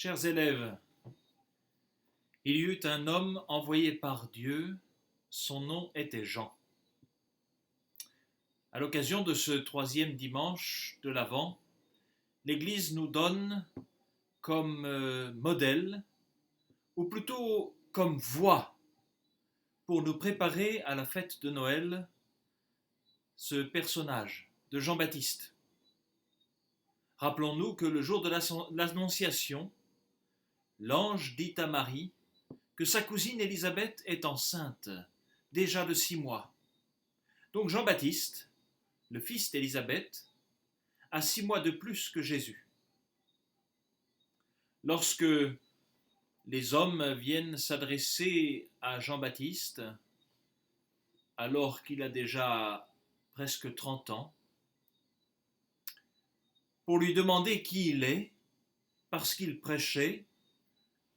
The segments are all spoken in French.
Chers élèves, il y eut un homme envoyé par Dieu, son nom était Jean. À l'occasion de ce troisième dimanche de l'Avent, l'Église nous donne comme modèle, ou plutôt comme voie, pour nous préparer à la fête de Noël, ce personnage de Jean-Baptiste. Rappelons-nous que le jour de l'Annonciation, l'ange dit à Marie que sa cousine Élisabeth est enceinte, déjà de 6 mois. Donc Jean-Baptiste, le fils d'Élisabeth, a 6 mois de plus que Jésus. Lorsque les hommes viennent s'adresser à Jean-Baptiste, alors qu'il a déjà presque 30 ans, pour lui demander qui il est, parce qu'il prêchait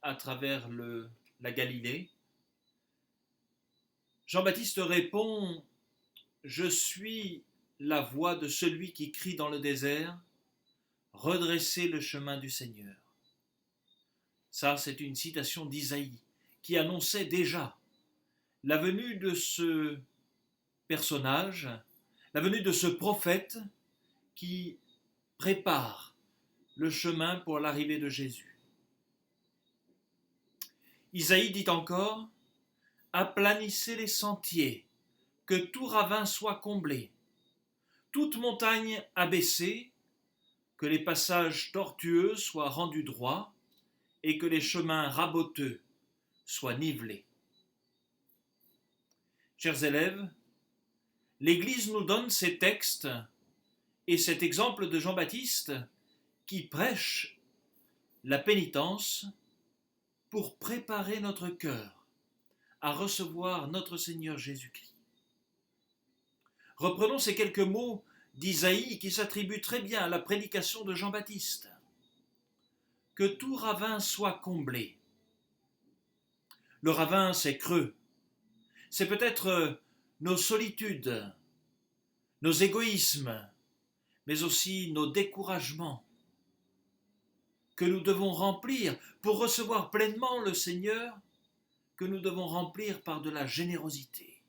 à travers la Galilée, Jean-Baptiste répond « Je suis la voix de celui qui crie dans le désert, redressez le chemin du Seigneur. » Ça, c'est une citation d'Isaïe qui annonçait déjà la venue de ce personnage, la venue de ce prophète qui prépare le chemin pour l'arrivée de Jésus. Isaïe dit encore « Aplanissez les sentiers, que tout ravin soit comblé, toute montagne abaissée, que les passages tortueux soient rendus droits et que les chemins raboteux soient nivelés. » Chers élèves, l'Église nous donne ces textes et cet exemple de Jean-Baptiste qui prêche la pénitence pour préparer notre cœur à recevoir notre Seigneur Jésus-Christ. Reprenons ces quelques mots d'Isaïe qui s'attribuent très bien à la prédication de Jean-Baptiste. Que tout ravin soit comblé. Le ravin, c'est creux. C'est peut-être nos solitudes, nos égoïsmes, mais aussi nos découragements que nous devons remplir pour recevoir pleinement le Seigneur, que nous devons remplir par de la générosité,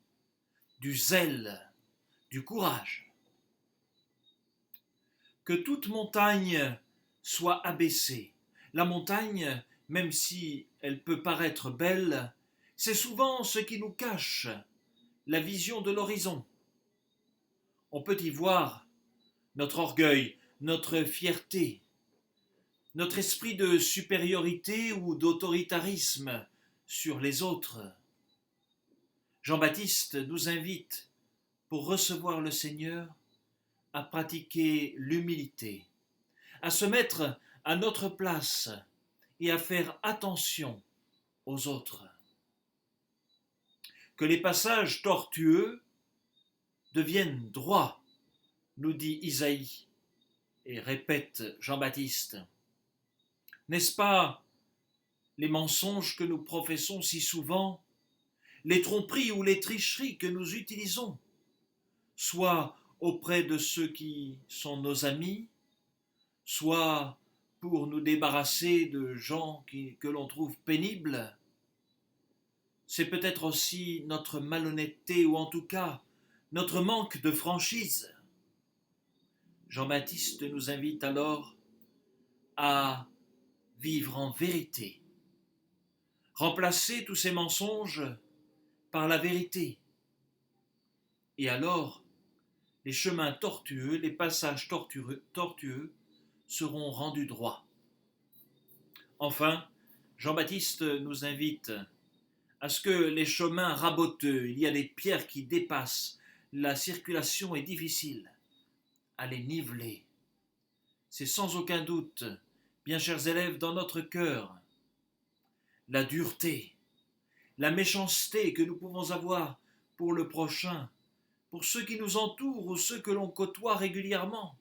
du zèle, du courage. Que toute montagne soit abaissée. La montagne, même si elle peut paraître belle, c'est souvent ce qui nous cache la vision de l'horizon. On peut y voir notre orgueil, notre fierté, notre esprit de supériorité ou d'autoritarisme sur les autres. Jean-Baptiste nous invite, pour recevoir le Seigneur, à pratiquer l'humilité, à se mettre à notre place et à faire attention aux autres. Que les passages tortueux deviennent droits, nous dit Isaïe et répète Jean-Baptiste. N'est-ce pas les mensonges que nous professons si souvent, les tromperies ou les tricheries que nous utilisons, soit auprès de ceux qui sont nos amis, soit pour nous débarrasser de gens que l'on trouve pénibles? C'est peut-être aussi notre malhonnêteté ou en tout cas notre manque de franchise. Jean-Baptiste nous invite alors à vivre en vérité, remplacer tous ces mensonges par la vérité. Et alors, les chemins tortueux, les passages tortueux seront rendus droits. Enfin, Jean-Baptiste nous invite à ce que les chemins raboteux, il y a des pierres qui dépassent, la circulation est difficile, à les niveler. C'est sans aucun doute, bien chers élèves, dans notre cœur, la dureté, la méchanceté que nous pouvons avoir pour le prochain, pour ceux qui nous entourent ou ceux que l'on côtoie régulièrement.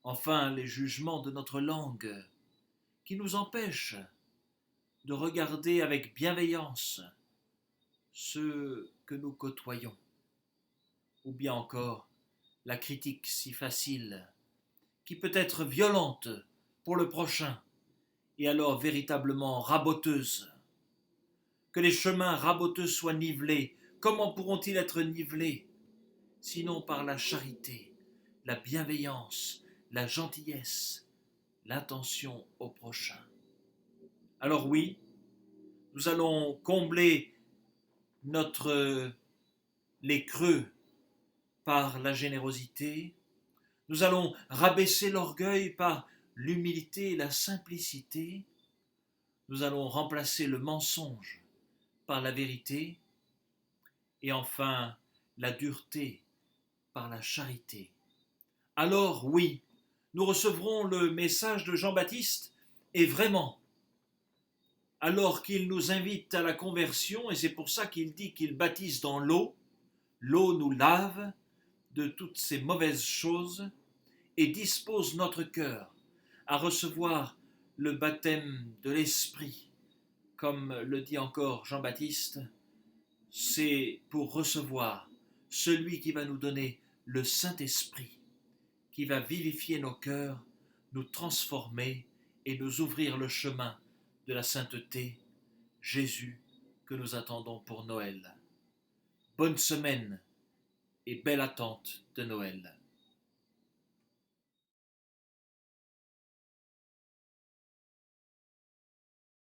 Enfin, les jugements de notre langue qui nous empêchent de regarder avec bienveillance ceux que nous côtoyons. Ou bien encore, la critique si facile, qui peut être violente pour le prochain et alors véritablement raboteuse. Que les chemins raboteux soient nivelés. Comment pourront-ils être nivelés? Sinon par la charité, la bienveillance, la gentillesse, l'attention au prochain. Alors oui, nous allons combler les creux par la générosité, nous allons rabaisser l'orgueil par l'humilité et la simplicité, nous allons remplacer le mensonge par la vérité, et enfin la dureté par la charité. Alors oui, nous recevrons le message de Jean-Baptiste, et vraiment, alors qu'il nous invite à la conversion, et c'est pour ça qu'il dit qu'il baptise dans l'eau, l'eau nous lave de toutes ces mauvaises choses et dispose notre cœur à recevoir le baptême de l'Esprit. Comme le dit encore Jean-Baptiste, c'est pour recevoir celui qui va nous donner le Saint-Esprit, qui va vivifier nos cœurs, nous transformer et nous ouvrir le chemin de la sainteté, Jésus que nous attendons pour Noël. Bonne semaine et belle attente de Noël.